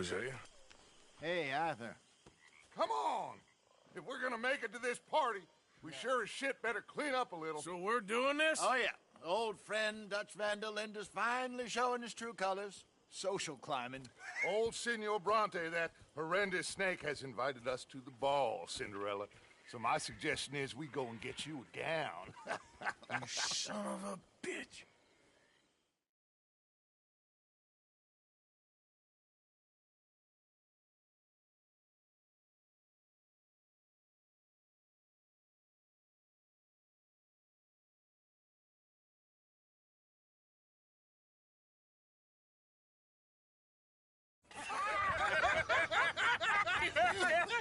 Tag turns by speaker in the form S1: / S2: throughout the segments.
S1: Hosea.
S2: Hey, Arthur.
S3: Come on! If we're gonna make it to this party, we sure as shit better clean up a little.
S1: So we're doing this?
S2: Oh, yeah. Old friend Dutch Van der Linde is finally showing his true colors. Social climbing.
S3: Old Senor Bronte, that horrendous snake, has invited us to the ball, Cinderella. So my suggestion is we go and get you a gown.
S1: You son of a bitch.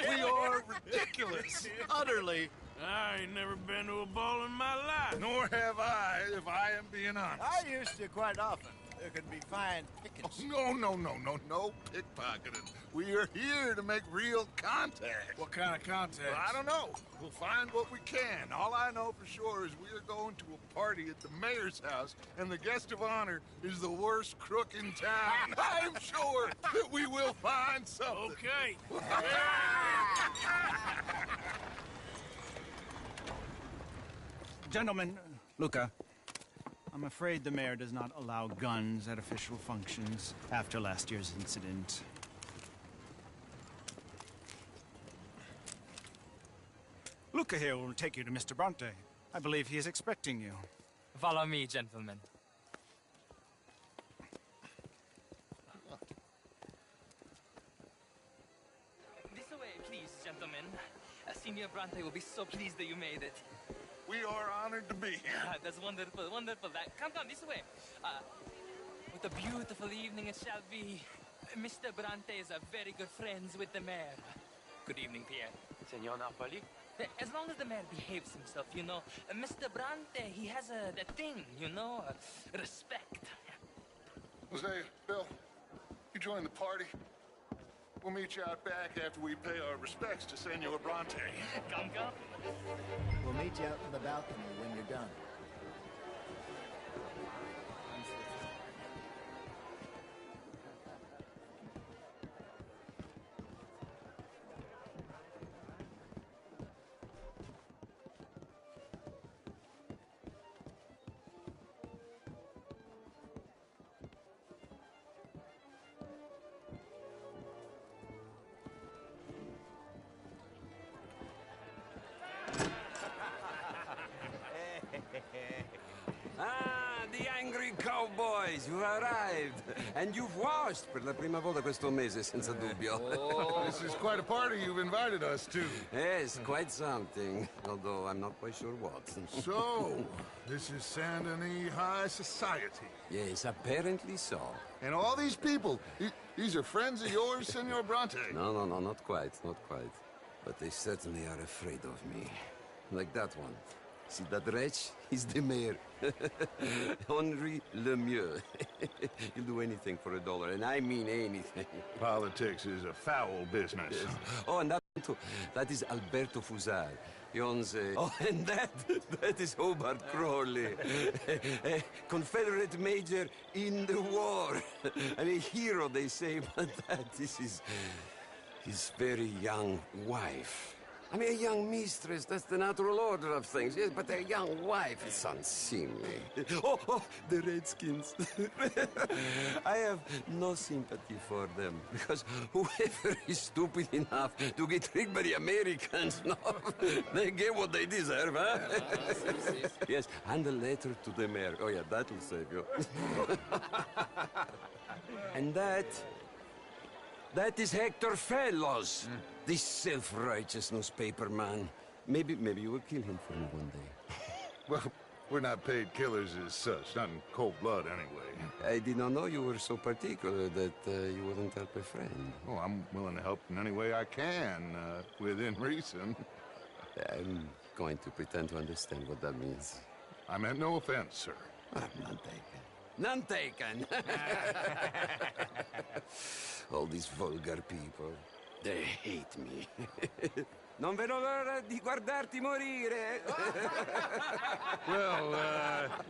S2: We are ridiculous. Utterly.
S1: I ain't never been to a ball in my life.
S3: Nor have I, if I am being honest.
S2: I used to quite often. There can be fine pickings.
S3: No pickpocketing. We are here to make real contact.
S1: What kind of contact?
S3: Well, I don't know. We'll find what we can. All I know for sure is we are going to a party at the mayor's house, and the guest of honor is the worst crook in town. I'm sure that we will find something.
S1: Okay.
S4: Gentlemen, Luca, I'm afraid the mayor does not allow guns at official functions after last year's incident. Luca here will take you to Mr. Bronte. I believe he is expecting you.
S5: Follow me, gentlemen. This way, please, gentlemen. Senior Bronte will be so pleased that you made it.
S3: We are honored to be here.
S5: That's wonderful, wonderful. Come, this way. What a beautiful evening it shall be. Mr. Bronte is very good friends with the mayor. Good evening, Pierre.
S6: Senor Napoli?
S5: As long as the mayor behaves himself, you know. Mr. Bronte, he has that thing, you know, respect.
S3: Jose, Bill, you join the party. We'll meet you out back after we pay our respects to Senor Bronte.
S5: Come.
S2: We'll meet you out in the balcony when you're done.
S6: Ah, the angry cowboys, you arrived. And you've washed per la prima volta questo mese, senza dubbio.
S3: This is quite a party you've invited us to.
S6: Yes, quite something. Although I'm not quite sure what.
S3: So, this is Saint Denis High Society.
S6: Yes, apparently so.
S3: And all these people, these are friends of yours, Senor Bronte?
S6: No, not quite. But they certainly are afraid of me. Like that one. See that wretch? He's the mayor. Henri Lemieux. He'll do anything for $1, and I mean anything.
S3: Politics is a foul business.
S6: Yes. Oh, and that too. That is Alberto Fusar. He owns Oh, and that is Hobart Crawley. A Confederate major in the war. I mean, hero, they say, but that is his very young wife. I mean, a young mistress, that's the natural order of things, yes, but a young wife is unseemly. Oh, the Redskins. I have no sympathy for them, because whoever is stupid enough to get tricked by the Americans, no, they get what they deserve, huh? Yes, and a letter to the mayor. Oh, yeah, that'll save you. And that is Hector Fellows. This self-righteous newspaper man. Maybe you will kill him for me one day.
S3: Well, we're not paid killers as such, not in cold blood anyway.
S6: I did not know you were so particular that you wouldn't help a friend.
S3: Oh, I'm willing to help in any way I can, within reason.
S6: I'm going to pretend to understand what that means.
S3: I meant no offense, sir.
S6: None taken. None taken! All these vulgar people. They hate me. Non vedo l'ora di guardarti morire.
S3: Well,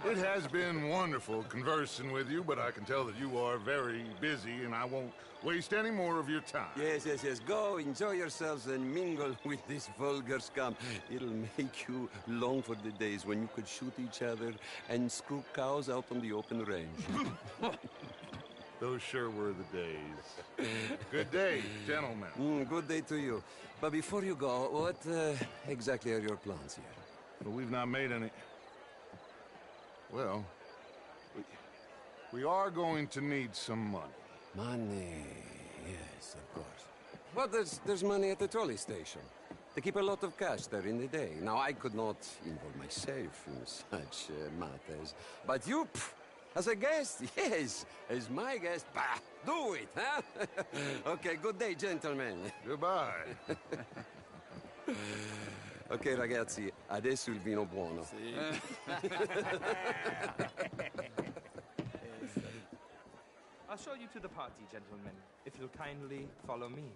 S3: it has been wonderful conversing with you, but I can tell that you are very busy, and I won't waste any more of your time.
S6: Yes, yes, yes. Go, enjoy yourselves and mingle with this vulgar scum. It'll make you long for the days when you could shoot each other and screw cows out on the open range.
S3: Those sure were the days. Good day, gentlemen.
S6: Good day to you. But before you go, what exactly are your plans here?
S3: Well, we've not made any... Well, we are going to need some money.
S6: Money, yes, of course. But there's money at the trolley station. They keep a lot of cash there in the day. Now, I could not involve myself in such matters. But you, as a guest, yes, as my guest, bah, do it, huh? Okay, good day, gentlemen.
S3: Goodbye.
S6: Ok, ragazzi, adesso il vino buono.
S7: I'll show you to the party, gentlemen, if you'll kindly follow me.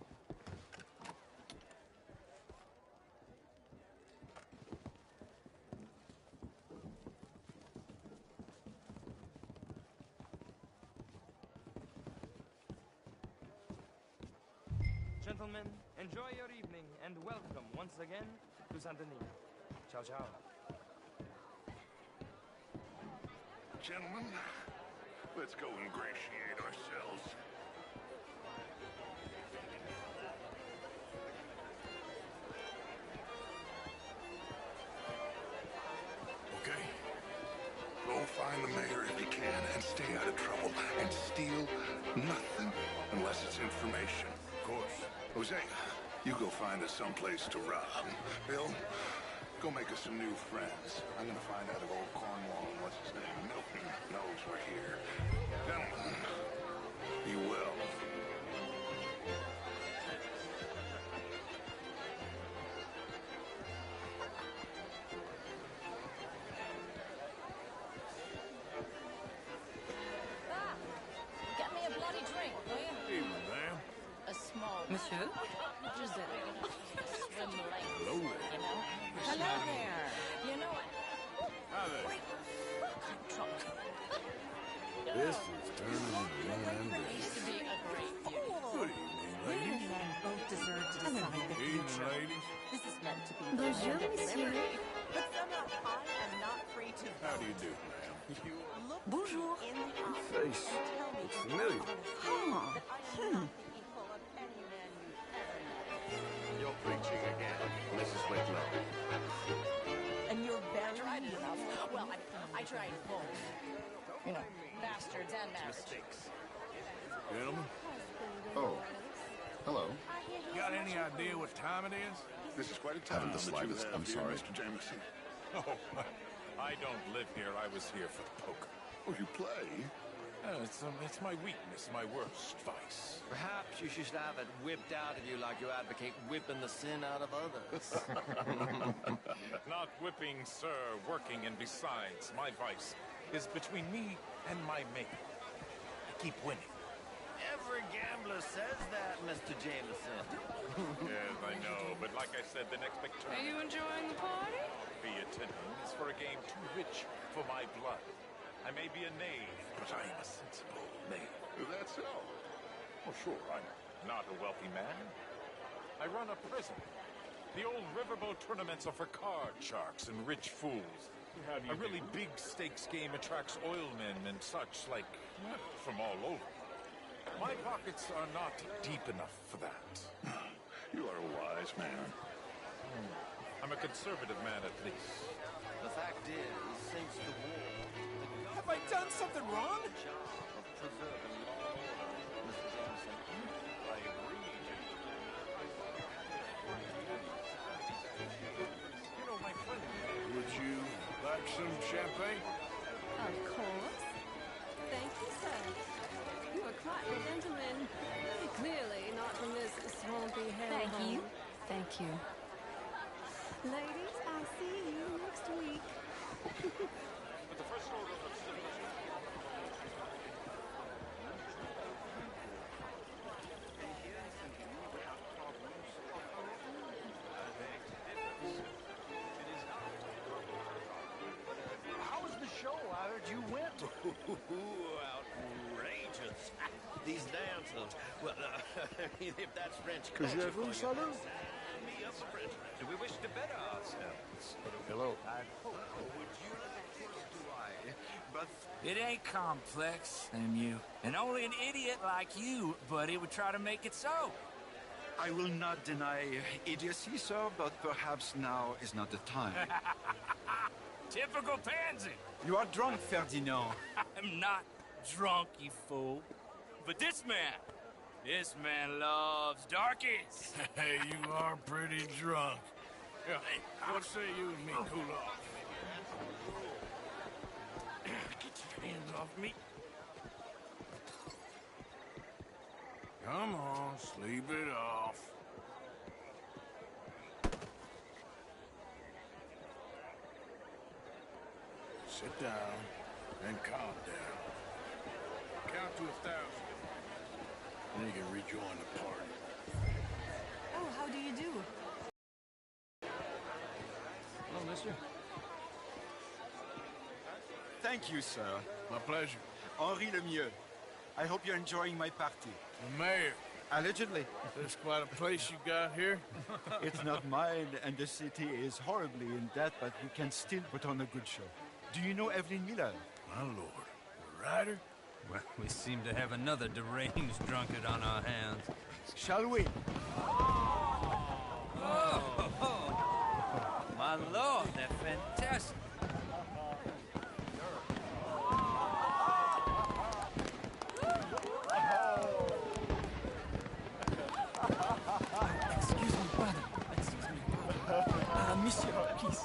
S7: Gentlemen, enjoy your evening and welcome once again to Saint Denis. Ciao, ciao.
S3: Gentlemen, let's go ingratiate ourselves. Okay. Go find the mayor if you can and stay out of trouble. And steal nothing unless it's information. Of course. Jose, you go find us someplace to rob. Bill, go make us some new friends. I'm gonna find out if old Cornwall and what's his name, Milton, knows we're here. Gentlemen, be well.
S8: Get me a bloody drink, will you?
S1: Evening, ma'am.
S8: A small
S5: Monsieur?
S8: Giselle. Swim lanes,
S1: Hello
S8: you
S1: there.
S8: know? Hello there. You know what?
S1: Hi there.
S8: Fuck, I'm drunk.
S1: This is turning into
S8: It used to be a great beauty.
S1: Good evening,
S9: Women
S1: ladies.
S9: and men both deserve to decide the
S1: Evening,
S9: future.
S1: ladies.
S9: This is meant to be
S8: Bonjour,
S9: the land of
S8: monsieur.
S9: liberty. But somehow I am not free to
S1: How
S9: vote.
S1: do you do, ma'am?
S9: Look
S8: Bonjour.
S9: me in the eye
S6: Face.
S9: and tell me
S6: It's familiar.
S9: honestly that I am not the equal of any man you've ever met.
S2: You're preaching again, Mrs. Whitlow.
S9: And you're very
S8: Tried it enough. Well, I tried both. You know, bastards and marriage.
S1: Gentlemen,
S10: Oh, hello.
S1: got any idea what time it is?
S3: This is quite a time
S10: Haven't the
S3: that you
S10: slightest.
S3: have
S10: I'm
S3: here,
S10: sorry.
S3: Mr. Jameson.
S11: Oh, I don't live here. I was here for the poker.
S3: Oh, you play?
S11: It's my weakness, my worst vice.
S2: Perhaps you should have it whipped out of you like you advocate whipping the sin out of others.
S11: Not whipping, sir, working, and besides, my vice is between me and my maker. I keep winning.
S2: Every gambler says that, Mr. Jameson.
S11: Yes, I know, but like I said, the next big
S8: Are
S11: tournament
S8: you enjoying the party?
S11: be attending is for a game too rich for my blood. I may be a knave, but I am a sensible knave.
S3: Is that so?
S11: Oh, sure, I'm not a wealthy man. I run a prison. The old riverboat tournaments are for card sharks and rich fools. A really big stakes game attracts oilmen and such, like, from all over. My pockets are not deep enough for that.
S3: You are a wise man.
S11: I'm a conservative man, at least.
S2: The fact is, since the war,
S4: Have I done something wrong?
S2: the job of preserving law and order, Mr. Jameson.
S11: I agree. You know, my friend,
S1: Would you like some champagne?
S12: Of course. Thank you, sir. You are quite the gentleman. Clearly not from this swampy hellhole.
S8: Thank you. Thank you.
S12: Ladies, I'll see you next week.
S11: but the first order of civilization.
S13: Outrageous. These dancers. Well, if that's French
S3: Que
S13: culture
S3: j'ai-vous,
S13: for you,
S3: salut?
S13: sign me up for French. Do we wish to better ourselves?
S3: Hello.
S13: Would you like but
S14: It ain't complex, you. And only an idiot like you, buddy, would try to make it so.
S15: I will not deny idiocy, sir, but perhaps now is not the time.
S14: Typical pansy.
S15: You are drunk, Ferdinand.
S14: I'm not drunk, you fool. But this man loves darkies.
S1: Hey, you are pretty drunk. Yeah, what say you and me cool off?
S14: Get your hands off me.
S1: Come on, sleep it off. Sit down and calm down. Count to 1,000. Then you can rejoin the party.
S8: Oh, how do you do?
S15: Hello, mister. Thank you, sir.
S1: My pleasure.
S15: Henri Lemieux. I hope you're enjoying my party.
S1: The mayor.
S15: Allegedly.
S1: That's quite a place you got here.
S15: It's not mine, and the city is horribly in debt, but we can still put on a good show. Do you know Evelyn Miller?
S1: My lord. The writer?
S16: Well, we seem to have another deranged drunkard on our hands.
S15: Shall we?
S16: My lord, they're fantastic.
S5: Excuse me, brother. Monsieur, please.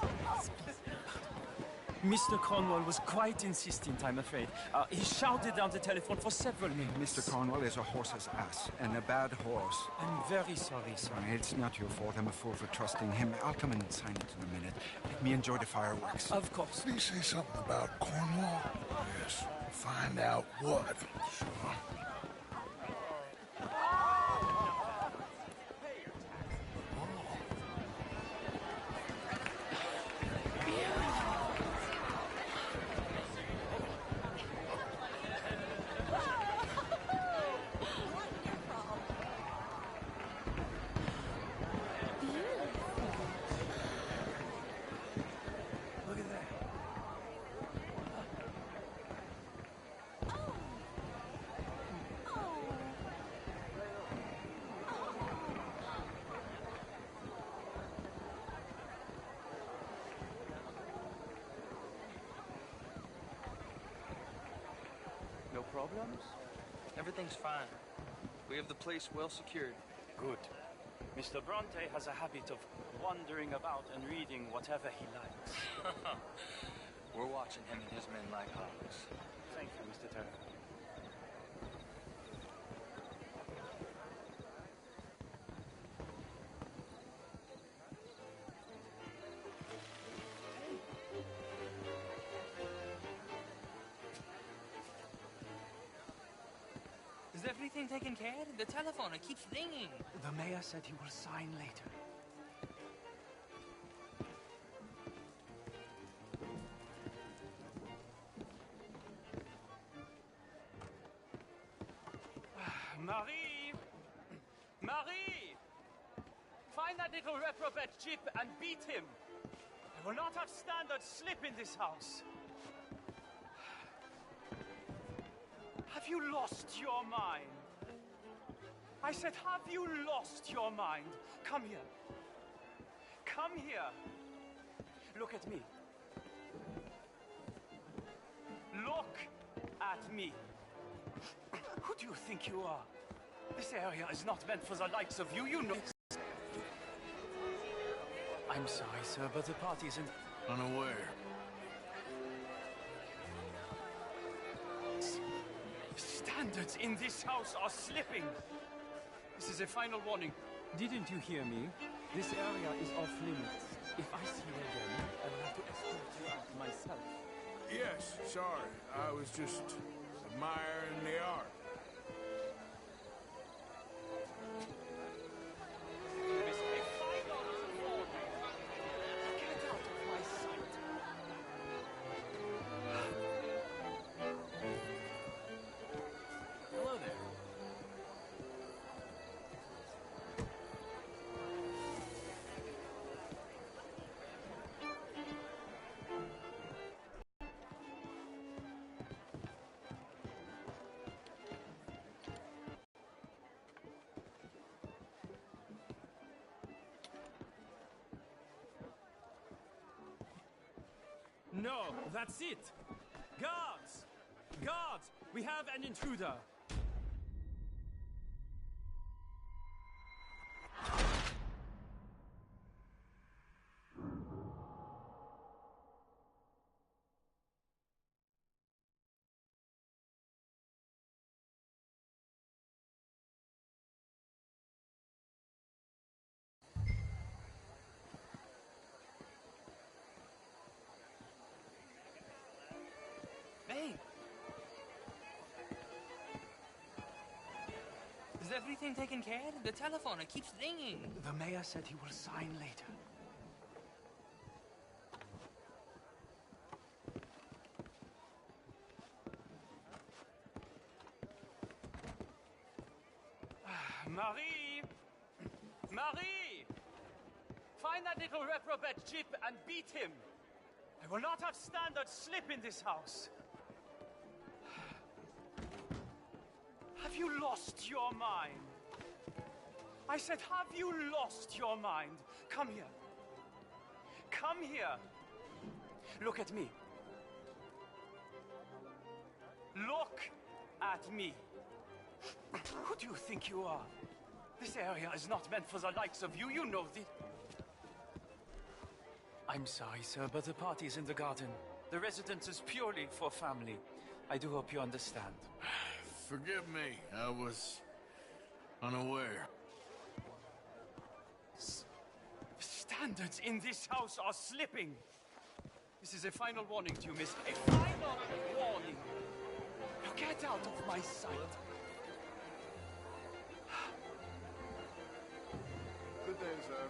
S5: Mr. Cornwall was quite insistent, I'm afraid. He shouted down the telephone for several minutes.
S15: Mr. Cornwall is a horse's ass, and a bad horse.
S5: I'm very sorry, sir.
S15: It's not your fault. I'm a fool for trusting him. I'll come and sign it in a minute. Let me enjoy the fireworks.
S5: Of course.
S1: Did he say something about Cornwall? Yes. Find out what. Sure.
S7: No problems? Everything's fine. We have the place well secured.
S5: Good. Mr. Bronte has a habit of wandering about and reading whatever he likes.
S7: We're watching him and his men like hawks.
S5: Thank you, Mr. Turner. Is everything taken care of? The telephone, it keeps ringing.
S15: The mayor said he will sign later.
S5: Marie! Marie! Find that little reprobate Chip and beat him. I will not have standard slip in this house. Have you lost your mind? I said, have you lost your mind? Come here. Come here. Look at me. Look at me. Who do you think you are? This area is not meant for the likes of you, you know. I'm sorry, sir, but the party isn't...
S1: Unaware.
S5: Standards in this house are slipping. This is a final warning. Didn't you hear me? This area is off limits. If I see you again, I will have to escort you out myself.
S1: Yes, sorry. I was just admiring the art.
S5: This is a final warning. Get out of my sight. No, that's it. Guards! Guards! We have an intruder.
S7: Hey! Is everything taken care of? The telephone, it keeps ringing.
S5: The mayor said he will sign later. Marie! Marie! Find that little reprobate Jip and beat him. I will not have standard slip in this house. Have you lost your mind? I said, have you lost your mind? Come here. Come here. Look at me. Look at me. Who do you think you are? This area is not meant for the likes of you. You know this. I'm sorry, sir, but the party is in the garden. The residence is purely for family. I do hope you understand.
S1: Forgive me. I was unaware.
S5: Standards in this house are slipping. This is a final warning to you, miss. A final warning. Now get out of my sight.
S3: Good day, sir.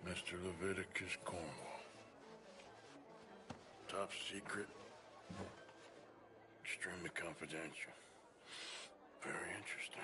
S1: Mr. Leviticus Cornwall. Top secret. Extremely confidential. Very interesting.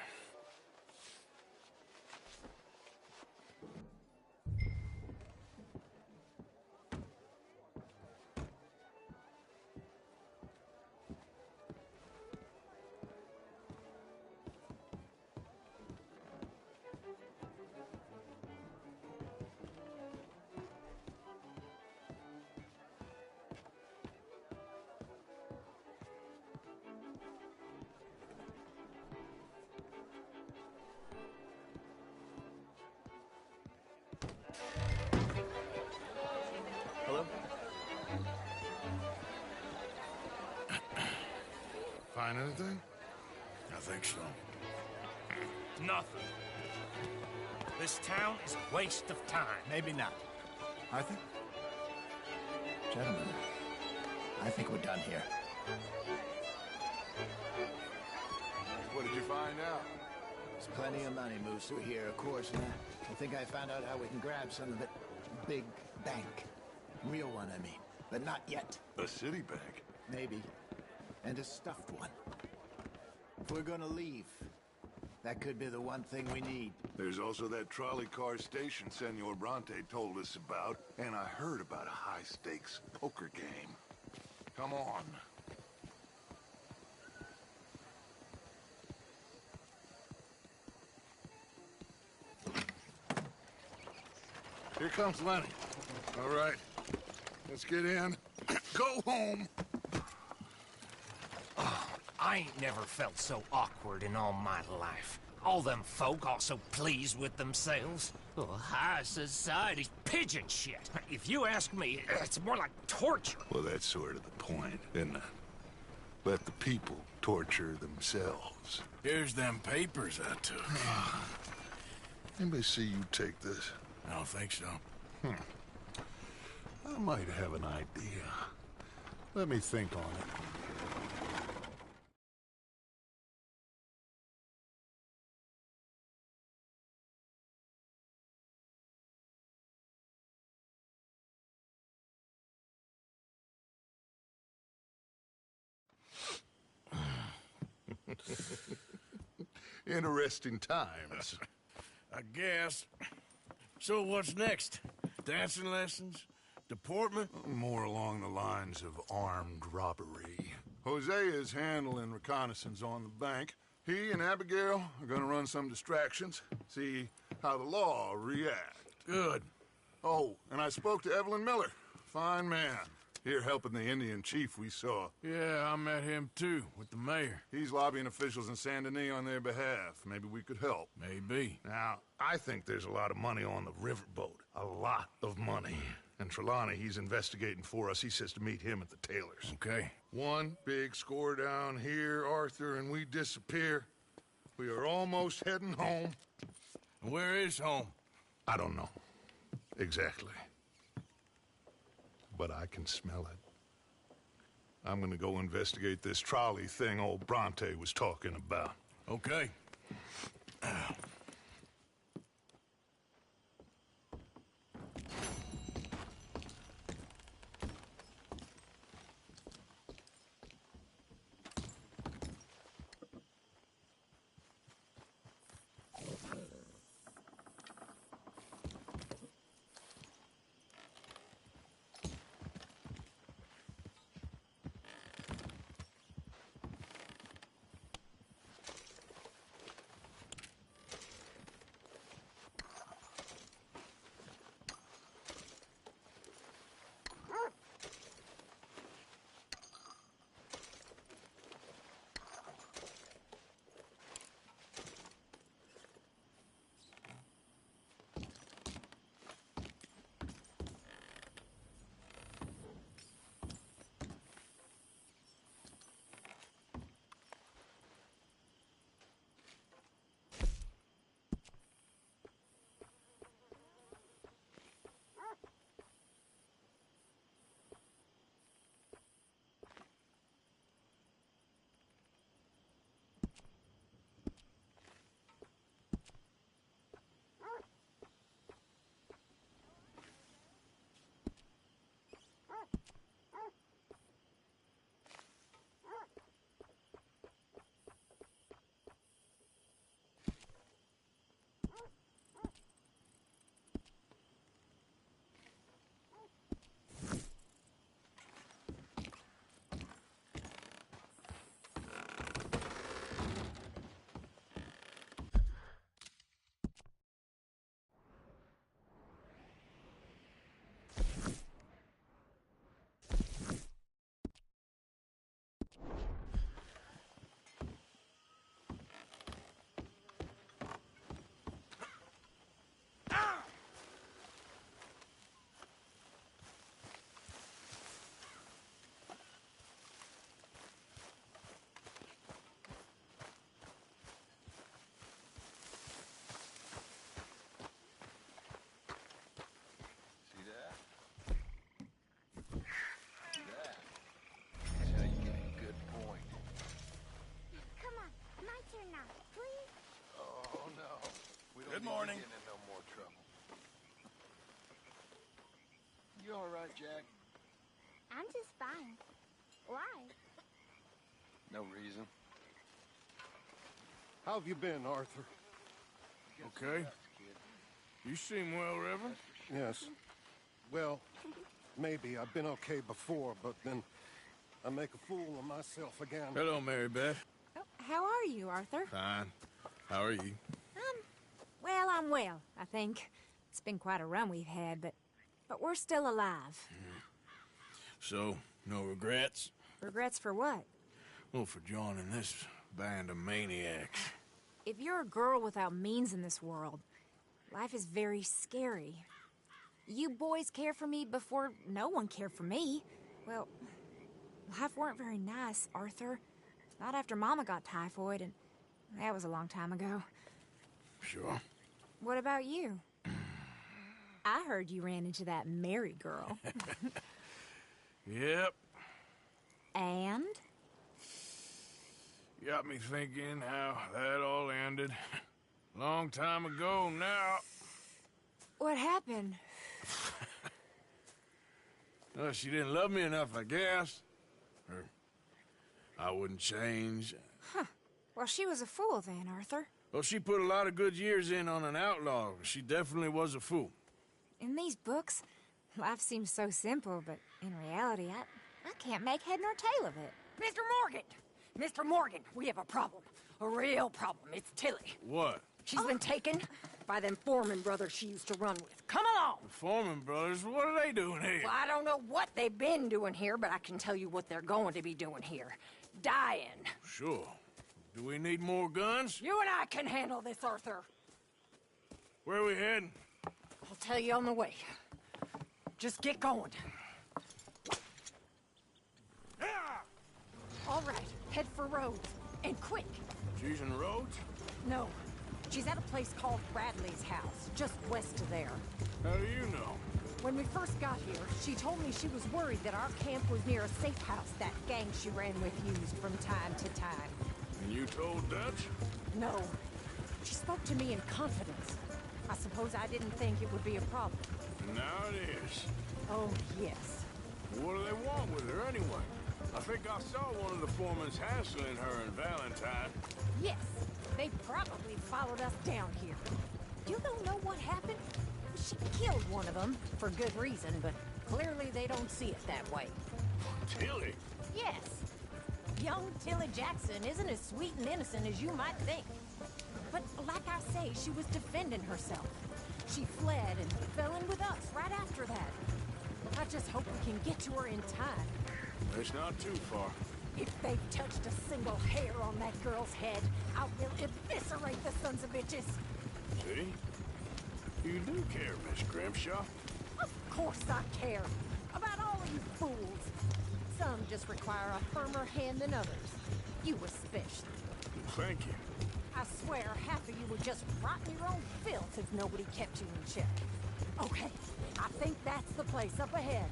S2: Hello?
S1: Find anything? I think so.
S17: Nothing. This town is a waste of time.
S2: Maybe not. Arthur? Gentlemen, I think we're done here.
S3: What did you find out?
S2: There's plenty of money moves through here, of course, and I think I found out how we can grab some of it. Big bank. Real one, I mean. But not yet.
S3: A city bank?
S2: Maybe. And a stuffed one. If we're gonna leave, that could be the one thing we need.
S3: There's also that trolley car station Senor Bronte told us about, and I heard about a high-stakes poker game. Come on. Here comes Lenny. All right, let's get in. Go home.
S17: Oh, I ain't never felt so awkward in all my life. All them folk all so pleased with themselves. Oh, high society's pigeon shit. If you ask me, it's more like torture.
S3: Well, that's sort of the point, isn't it? Let the people torture themselves.
S1: Here's them papers I took.
S3: Anybody see you take this?
S1: I don't think so.
S3: I might have an idea. Let me think on it. Interesting times.
S1: I guess. So what's next? Dancing lessons? Deportment?
S3: More along the lines of armed robbery. Hosea is handling reconnaissance on the bank. He and Abigail are gonna run some distractions, see how the law reacts.
S1: Good.
S3: Oh, and I spoke to Evelyn Miller. Fine man. Here helping the Indian chief we saw.
S1: Yeah, I met him too, with the mayor.
S3: He's lobbying officials in Saint Denis on their behalf. Maybe we could help.
S1: Maybe.
S3: Now, I think there's a lot of money on the riverboat. A lot of money. And Trelawney, he's investigating for us. He says to meet him at the Taylors.
S1: Okay.
S3: One big score down here, Arthur, and we disappear. We are almost heading home.
S1: And where is home?
S3: I don't know. Exactly. But I can smell it. I'm gonna go investigate this trolley thing old Bronte was talking about.
S1: Okay. Good morning.
S3: Get in no more trouble. You all right, Jack?
S18: I'm just fine. Why?
S3: No reason.
S19: How have you been, Arthur?
S1: Okay. You seem well, Reverend.
S19: Yes. Well, maybe. I've been okay before, but then I make a fool of myself again.
S1: Hello, Mary Beth.
S20: Oh, how are you, Arthur?
S1: Fine. How are you?
S20: Well, I'm well, I think. It's been quite a run we've had, but we're still alive.
S1: So, no regrets?
S20: Regrets for what?
S1: Well, for joining this band of maniacs.
S20: If you're a girl without means in this world, life is very scary. You boys cared for me before no one cared for me. Well, life weren't very nice, Arthur. Not after Mama got typhoid, and that was a long time ago.
S1: Sure.
S20: What about you? I heard you ran into that Mary girl.
S1: Yep.
S20: And?
S1: Got me thinking how that all ended. Long time ago now.
S20: What happened?
S1: Well, she didn't love me enough, I guess. Or I wouldn't change.
S20: Huh. Well, she was a fool then, Arthur.
S1: Well, she put a lot of good years in on an outlaw. She definitely was a fool.
S20: In these books, life seems so simple, but in reality, I can't make head nor tail of it.
S8: Mr. Morgan! Mr. Morgan, we have a problem. A real problem. It's Tilly.
S1: What?
S8: She's been taken by them Foreman brothers she used to run with. Come along!
S1: The Foreman brothers? What are they doing here?
S8: Well, I don't know what they've been doing here, but I can tell you what they're going to be doing here. Dying.
S1: Sure. Do we need more guns?
S8: You and I can handle this, Arthur.
S1: Where are we heading?
S8: I'll tell you on the way. Just get going. All right, head for Rhodes. And quick.
S1: She's in Rhodes?
S8: No. She's at a place called Bradley's house, just west of there.
S1: How do you know?
S8: When we first got here, she told me she was worried that our camp was near a safe house that gang she ran with used from time to time.
S1: And you told Dutch?
S8: No. She spoke to me in confidence. I suppose I didn't think it would be a problem.
S1: Now it is.
S8: Oh, yes.
S1: What do they want with her anyway? I think I saw one of the foremans hassling her and Valentine.
S8: Yes. They probably followed us down here. You don't know what happened? She killed one of them, for good reason, but clearly they don't see it that way.
S1: Tilly?
S8: Yes. Young Tilly Jackson isn't as sweet and innocent as you might think. But like I say, she was defending herself. She fled and fell in with us right after that. I just hope we can get to her in time.
S1: It's not too far.
S8: If they've touched a single hair on that girl's head, I will eviscerate the sons of bitches.
S1: See? You do care, Miss Grimshaw.
S8: Of course I care. About all of you fools. Some just require a firmer hand than others. You especially.
S1: Thank you.
S8: I swear half of you would just rot in your own filth if nobody kept you in check. Okay, I think that's the place up ahead.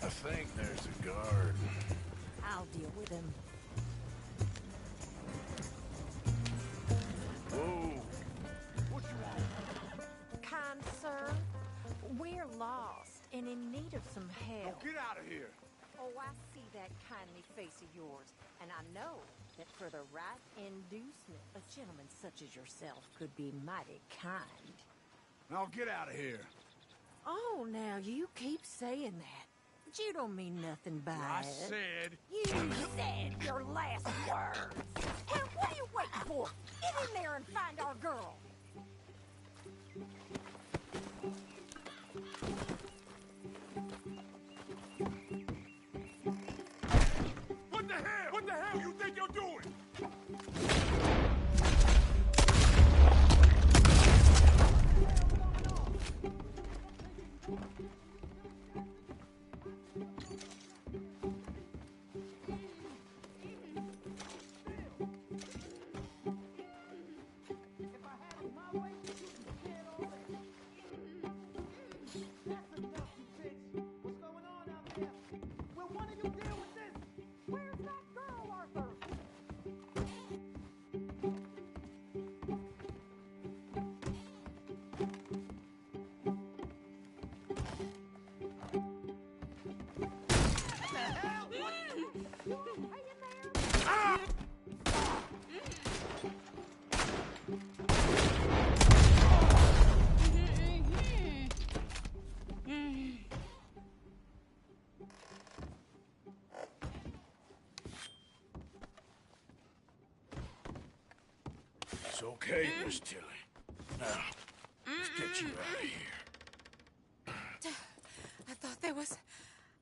S1: I think there's a guard.
S8: I'll deal with him.
S1: Whoa.
S8: What you want? Kind sir, we're lost and in need of some help.
S1: Oh, get out of here.
S8: Oh, I see that kindly face of yours, and I know that for the right inducement, a gentleman such as yourself could be mighty kind.
S1: Now get out of here.
S8: Oh, now you keep saying that. But you don't mean nothing by
S1: I
S8: it.
S1: said...
S8: You said your last words. Hey, what are you waiting for? Get in there and find our girl.
S1: What the hell? What the hell you think you're doing? It's okay, Miss Tilly. Now, let's get you out of here.
S21: I thought there was...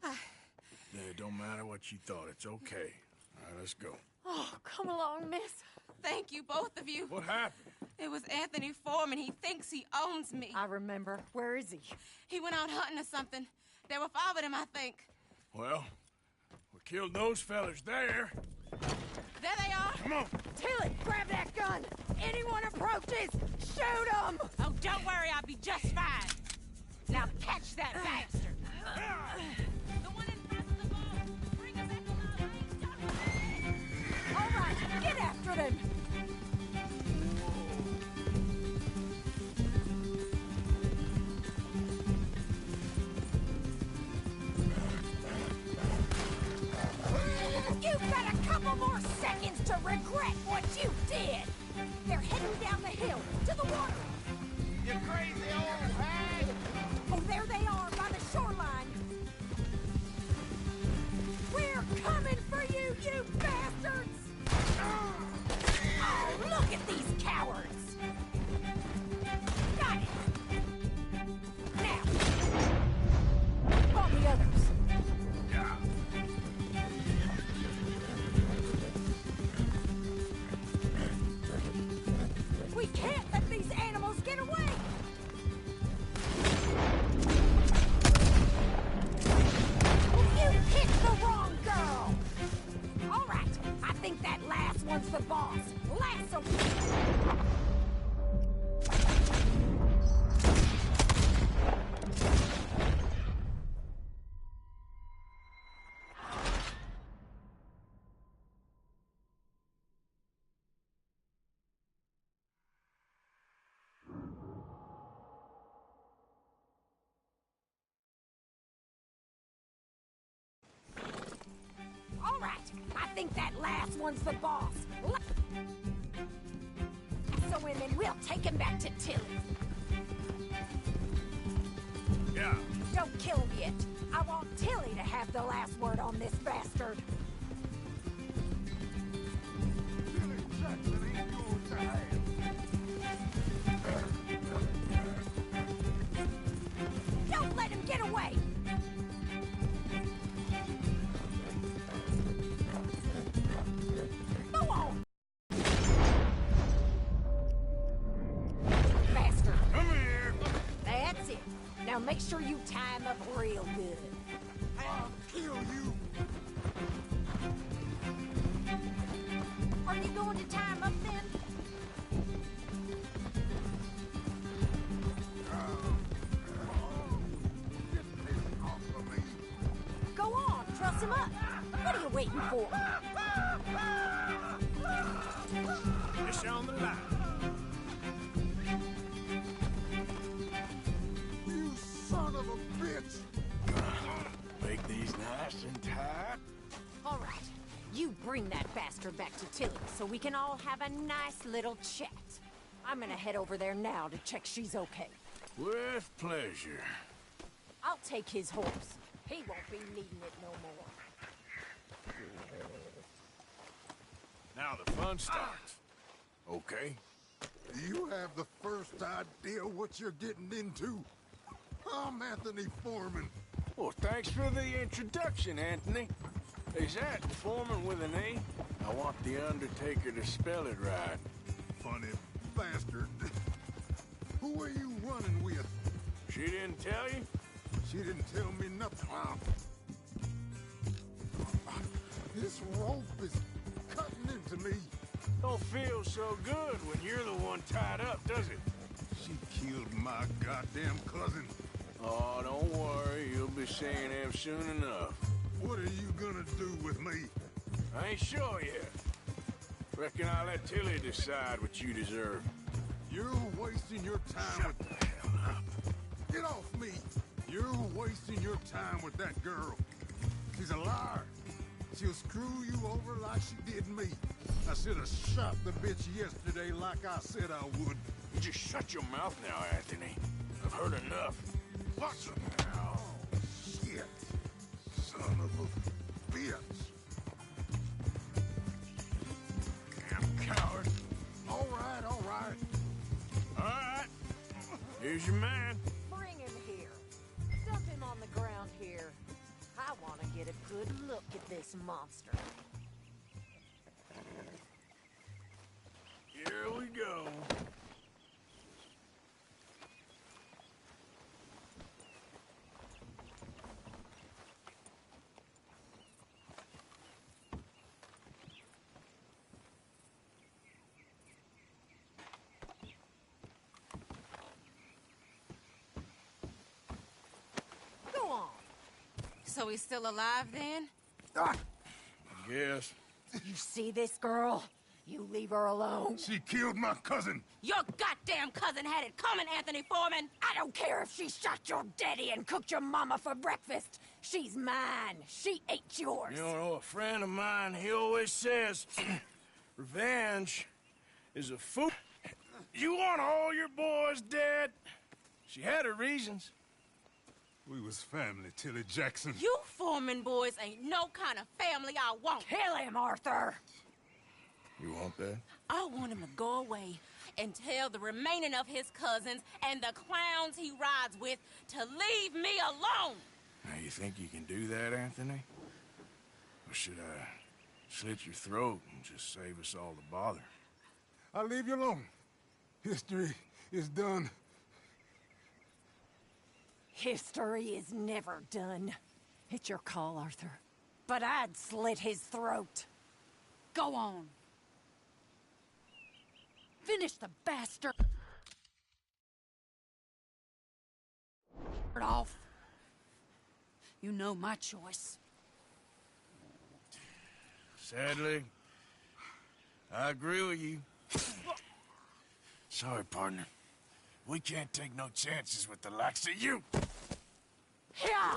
S1: Yeah, it don't matter what you thought. It's okay. All right, let's go.
S21: Oh, come along, miss. Thank you, both of you.
S1: What happened?
S21: It was Anthony Foreman. He thinks he owns me.
S8: I remember. Where is he?
S21: He went out hunting or something. There were 5 of them, I think.
S1: Well, we killed those fellas there.
S21: There they are!
S1: Come on!
S8: Tilly, grab that gun! Anyone approaches, shoot them!
S21: Oh, don't worry, I'll be just fine. Now catch that bastard! The one in front of the boat! Bring him back alive!
S8: All right, get after them! You've got a couple more seconds to regret what you did! They're heading down the hill, to the water!
S1: You crazy old hag!
S8: Oh, there they are, by the shoreline! We're coming for you, you bastards! Oh, look at these cowards! Got it! Now! Call the others!
S1: Yeah.
S8: We can't let these animals get away! You picked the wrong girl! All right, I think that last one's the boss. Lasso! All right, I think that last one's the boss. So women, we'll take him back to Tilly.
S1: Yeah.
S8: Don't kill him yet. I want Tilly to have the last word on this bastard.
S1: Billy Jackson ain't yours to have.
S8: Don't let him get away! Go on! Faster.
S1: Come here!
S8: That's it. Now make sure you tie him up real good.
S1: I'll kill you!
S8: Are you going to tie him up then? Go on, truss him up. What are you waiting for?
S1: Fish on the line.
S3: You son of a bitch!
S1: Make these nice and tight.
S8: All right, you bring that bastard back to Tilly so we can all have a nice little chat. I'm gonna head over there now to check she's okay.
S1: With pleasure.
S8: I'll take his horse. He won't be needing it no more.
S1: Now the fun starts. Okay?
S3: You have the first idea what you're getting into? I'm Anthony Foreman.
S1: Well, thanks for the introduction, Anthony. Is that Foreman with an A? I want the Undertaker to spell it right.
S3: Funny bastard. Who are you running with?
S1: She didn't tell you?
S3: She didn't tell me nothing. This rope is cutting into me.
S1: Don't feel so good when you're the one tied up, does it?
S3: She killed my goddamn cousin.
S1: Oh, don't worry. You'll be seeing him soon enough.
S3: What are you gonna do with me?
S1: I ain't sure yet. Reckon I'll let Tilly decide what you deserve.
S3: You're wasting your time
S1: Shut the hell up.
S3: Get off me! You're wasting your time with that girl. She's a liar. She'll screw you over like she did me. I should have shot the bitch yesterday like I said I would.
S1: You just shut your mouth now, Anthony. I've heard enough.
S3: What the hell? Oh, shit. Son of a bitch.
S1: Damn coward.
S3: All right, all right.
S1: All right. Here's your man.
S8: Bring him here. Dump him on the ground here. I want to get a good look at this monster.
S1: Here we go.
S21: So he's still alive then?
S1: I guess.
S8: You see this girl? You leave her alone.
S3: She killed my cousin.
S21: Your goddamn cousin had it coming, Anthony Foreman!
S8: I don't care if she shot your daddy and cooked your mama for breakfast. She's mine. She ate yours.
S1: You know, a friend of mine, he always says, revenge is a fool. You want all your boys dead? She had her reasons.
S3: We was family, Tilly Jackson.
S21: You Foreman boys ain't no kind of family I want.
S8: Kill him, Arthur!
S1: You want that?
S21: I want him to go away and tell the remaining of his cousins and the clowns he rides with to leave me alone.
S1: Now, you think you can do that, Anthony? Or should I slit your throat and just save us all the bother?
S3: I'll leave you alone. History is done.
S8: History is never done. It's your call, Arthur. But I'd slit his throat.
S21: Go on.
S8: Finish the bastard off.
S21: You know my choice.
S1: Sadly, I agree with you. Sorry, partner. We can't take no chances with the likes of you.
S8: Yeah.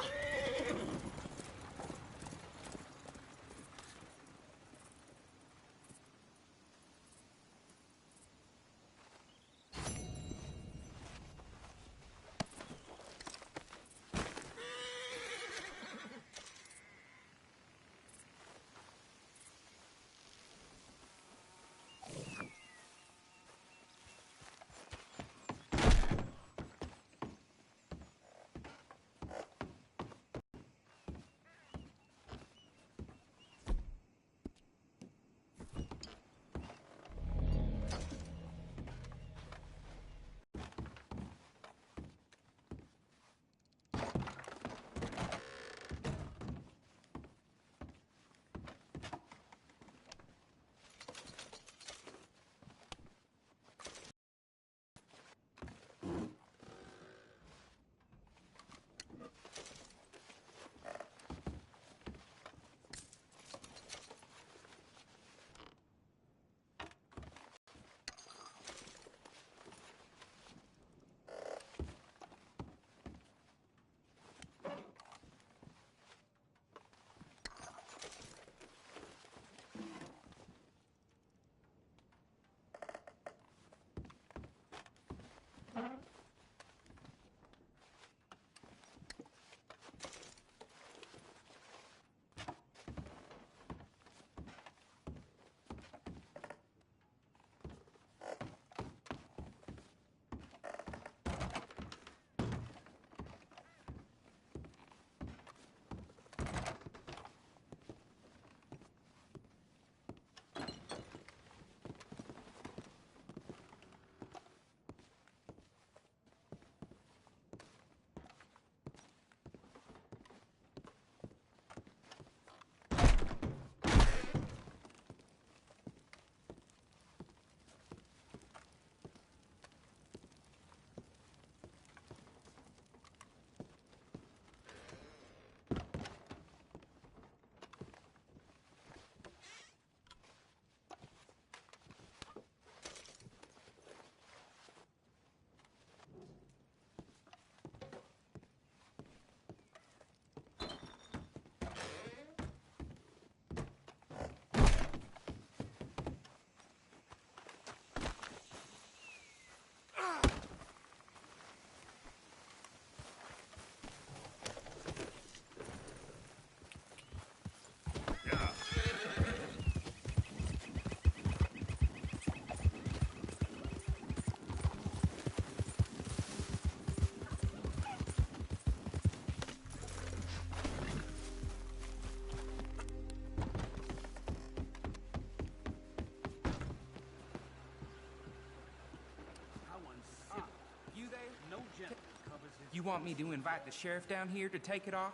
S6: You want me to invite the sheriff down here to take it off?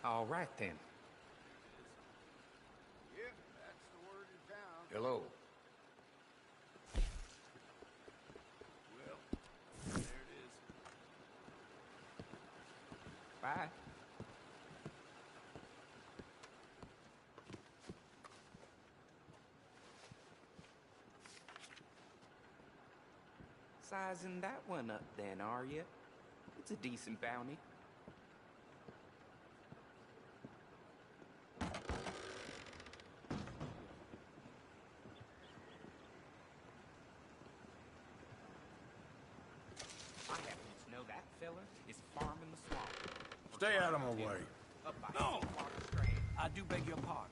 S6: All right, then.
S19: Yep, that's the word in town.
S10: Hello.
S19: Well, there it is.
S6: Sizing that one up then, are you? It's a decent bounty. I happen to know that fella is farming the swamp.
S1: Stay out of my way.
S6: Up by
S5: No!
S6: Sweetwater Strand.
S5: I do beg your pardon.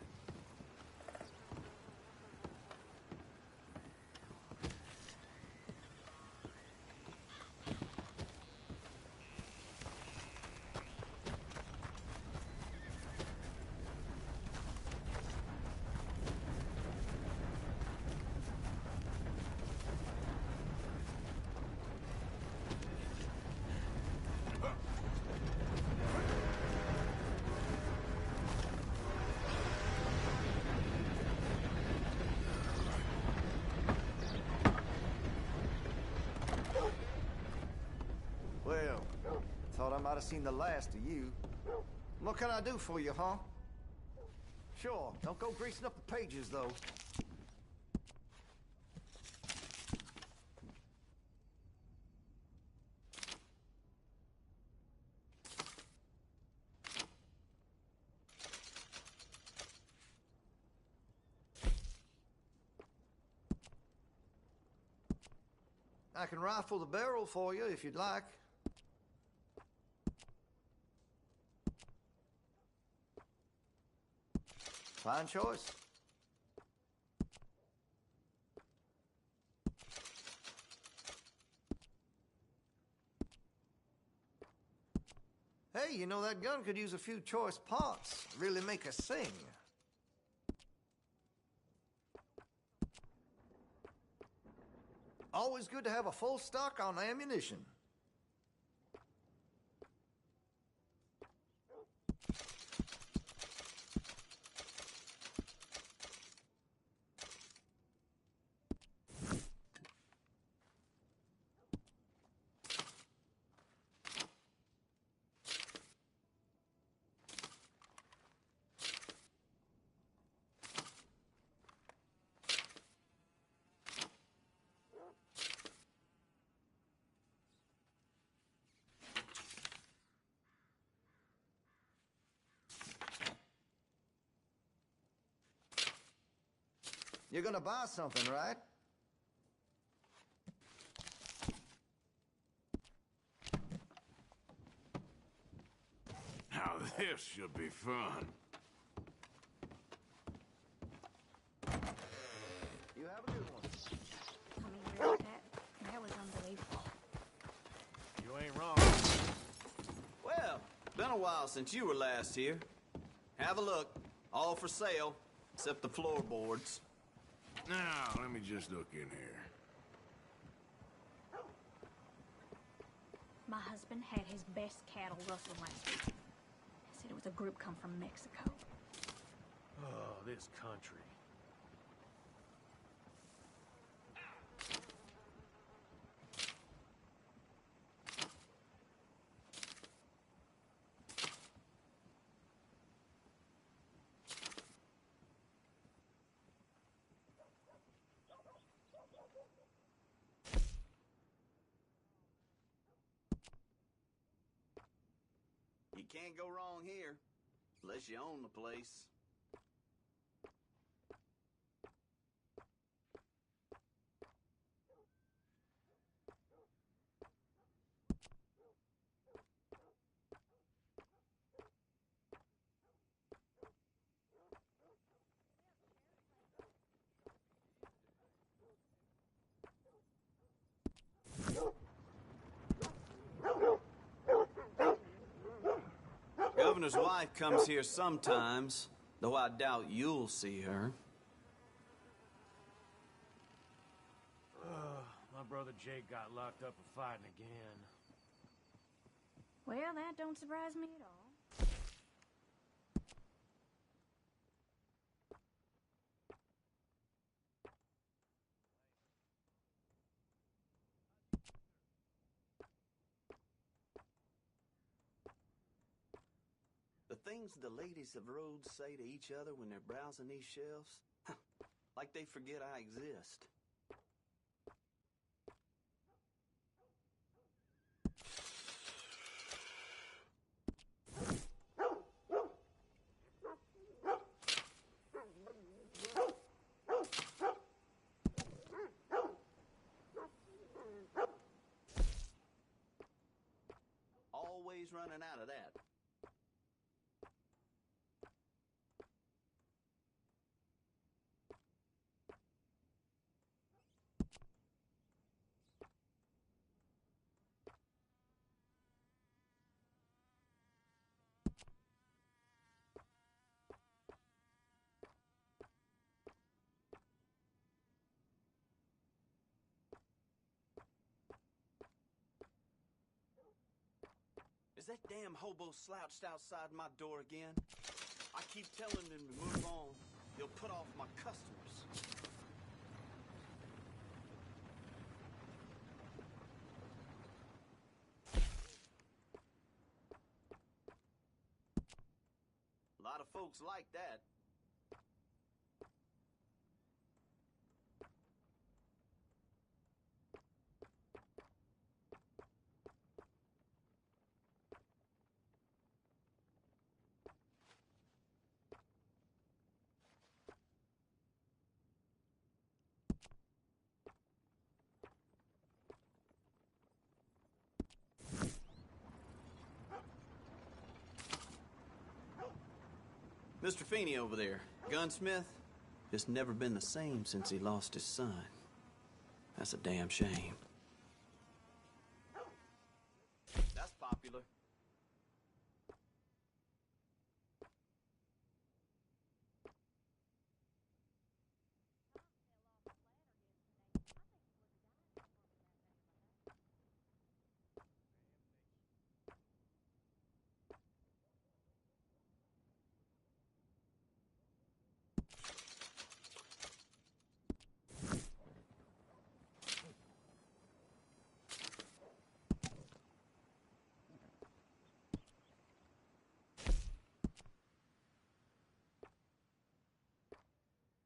S9: Well, thought I might have seen the last of you. What can I do for you, huh? Sure, don't go greasing up the pages, though. I can rifle the barrel for you if you'd like. Fine choice. Hey, you know, that gun could use a few choice parts. Really make us sing. Always good to have a full stock on ammunition. You're gonna buy something, right?
S1: Now this should be fun.
S9: You have a good one.
S20: I mean, really, that was unbelievable.
S1: You ain't wrong.
S22: Well, been a while since you were last here. Have a look. All for sale, except the floorboards.
S1: Now, let me just look in here.
S23: My husband had his best cattle rustled last week. Said it was a group come from Mexico.
S1: Oh, this country.
S22: You can't go wrong here, unless you own the place. Governor's wife comes here sometimes, though I doubt you'll see her.
S1: My brother Jake got locked up for fighting again.
S23: Well, that don't surprise me at all.
S22: The things the ladies of Rhodes say to each other when they're browsing these shelves, like they forget I exist. days running out of that. Is that damn hobo slouched outside my door again? I keep telling him to move on. He'll put off my customers. A lot of folks like that. Mr. Feeney over there, gunsmith, just never been the same since he lost his son. That's a damn shame. That's popular.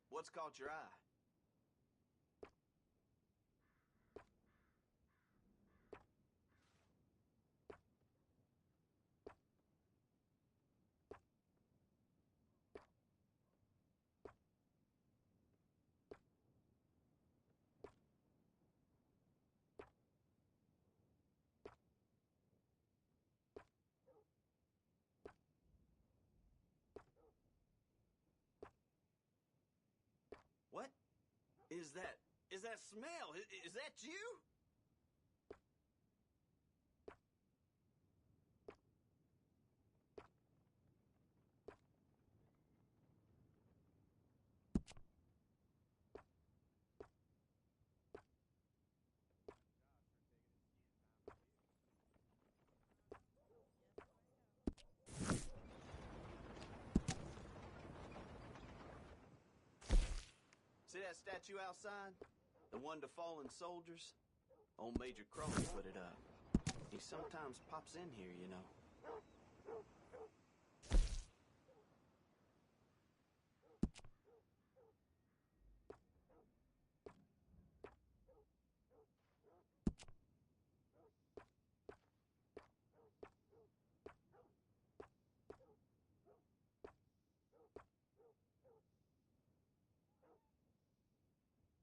S22: What's caught your eye? What is that? Is that smell? Is that you? See that statue outside? The one to fallen soldiers? Old Major Crowley put it up. He sometimes pops in here, you know.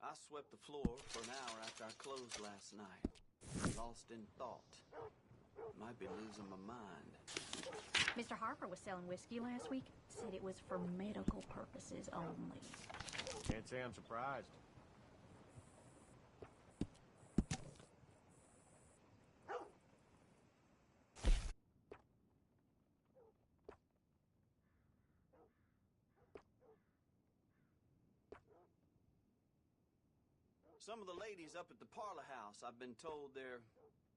S22: I swept the floor for an hour after I closed last night. Lost in thought. Might be losing my mind.
S23: Mr. Harper was selling whiskey last week. Said it was for medical purposes only.
S4: Can't say I'm surprised.
S22: Some of the ladies up at the parlor house, I've been told they're,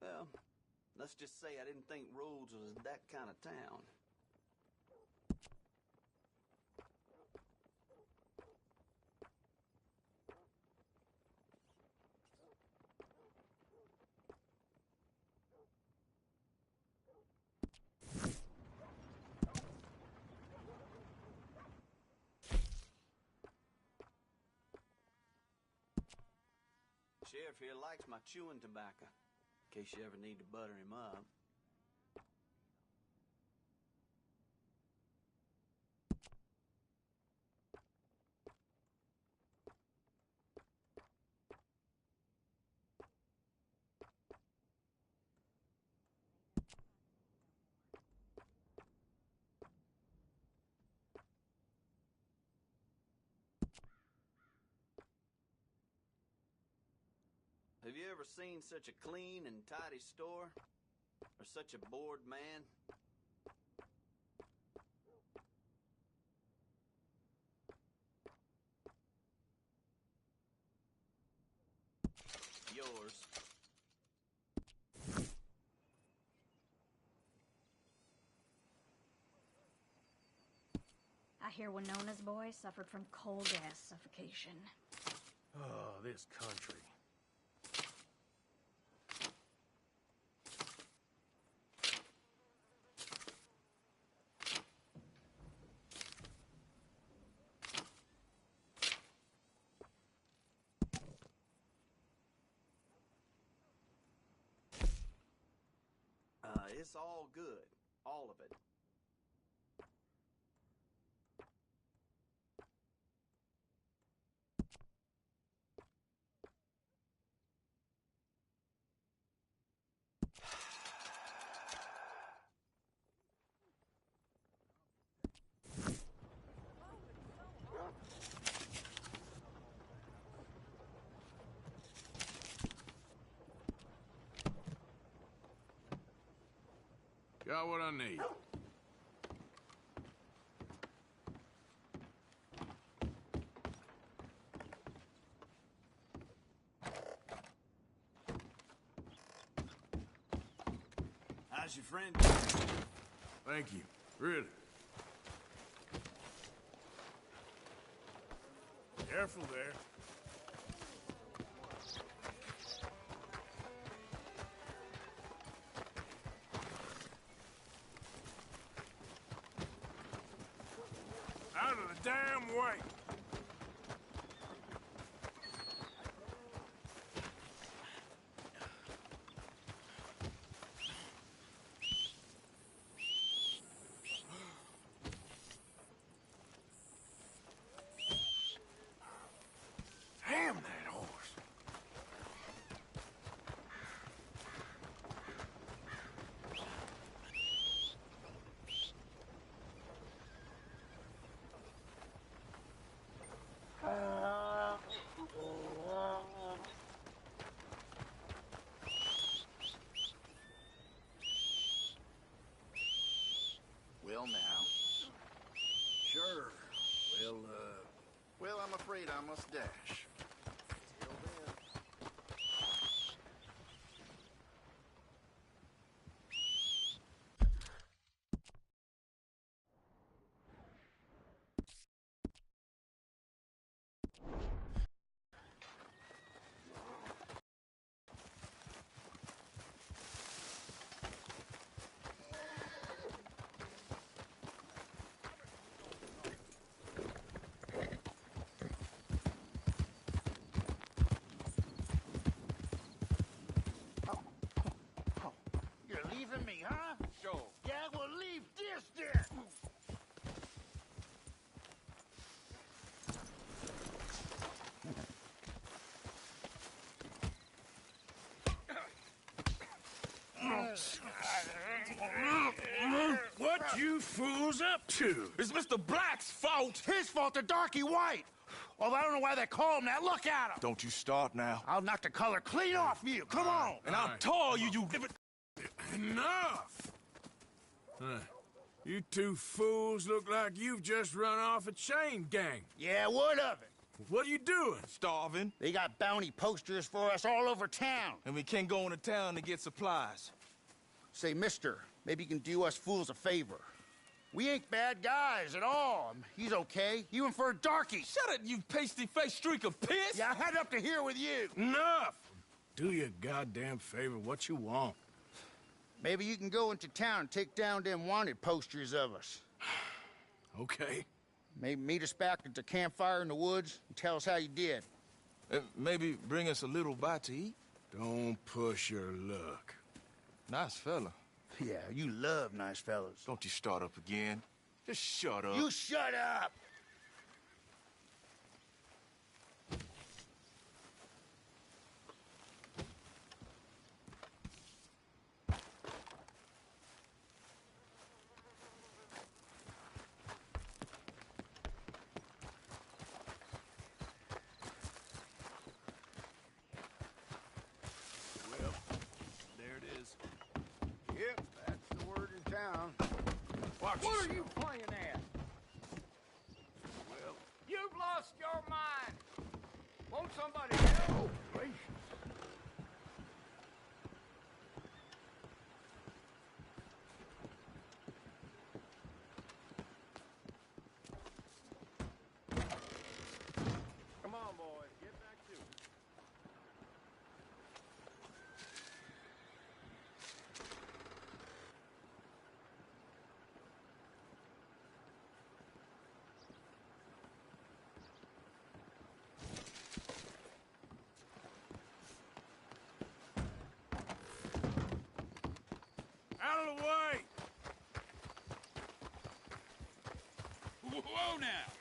S22: well, let's just say I didn't think Rhodes was that kind of town. Sheriff here likes my chewing tobacco, in case you ever need to butter him up. have you ever seen such a clean and tidy store? Or such a bored man? Yours.
S23: I hear Winona's boy suffered from coal gas suffocation.
S1: Oh, this country.
S22: It's all good. All of it.
S1: Got what I need.
S22: How's your friend?
S1: Thank you. Really. Careful there. Out of the damn way! Damn that horse!
S9: Well, now. Sure. Well, I'm afraid I must dash. Till then.
S11: You're leaving me, huh? Sure. Yeah, well, leave this there.
S1: What you fools up to?
S11: It's Mr. Black's fault. His fault, the darky white. Although I don't know why they call him that. Look at him.
S19: Don't you start now.
S11: I'll knock the color clean off you. Come on.
S1: And I'll tell you, Enough! You two fools look like you've just run off a chain gang.
S11: Yeah, what of it?
S1: What are you doing?
S11: Starving. They got bounty posters for us all over town.
S12: And we can't go into town to get supplies.
S11: Say, mister, maybe you can do us fools a favor. We ain't bad guys at all. He's okay. Even for a darky.
S12: Shut it, you pasty-faced streak of piss!
S11: Yeah, I had up to here with you.
S1: Enough! Do your goddamn favor what you want.
S11: Maybe you can go into town and take down them wanted posters of us.
S1: Okay.
S11: Maybe meet us back at the campfire in the woods and tell us how you did.
S12: Maybe bring us a little bite to eat?
S1: Don't push your luck.
S12: Nice fella.
S11: Yeah, you love nice fellas.
S12: Don't you start up again. Just shut up.
S11: You shut up!
S15: down.
S1: Watch
S5: What
S1: yourself.
S5: are you playing at? Well, you've lost your mind. Won't somebody help? Oh, gracious. Come on, boys. Get back to it.
S1: Out of the way!
S5: Whoa now!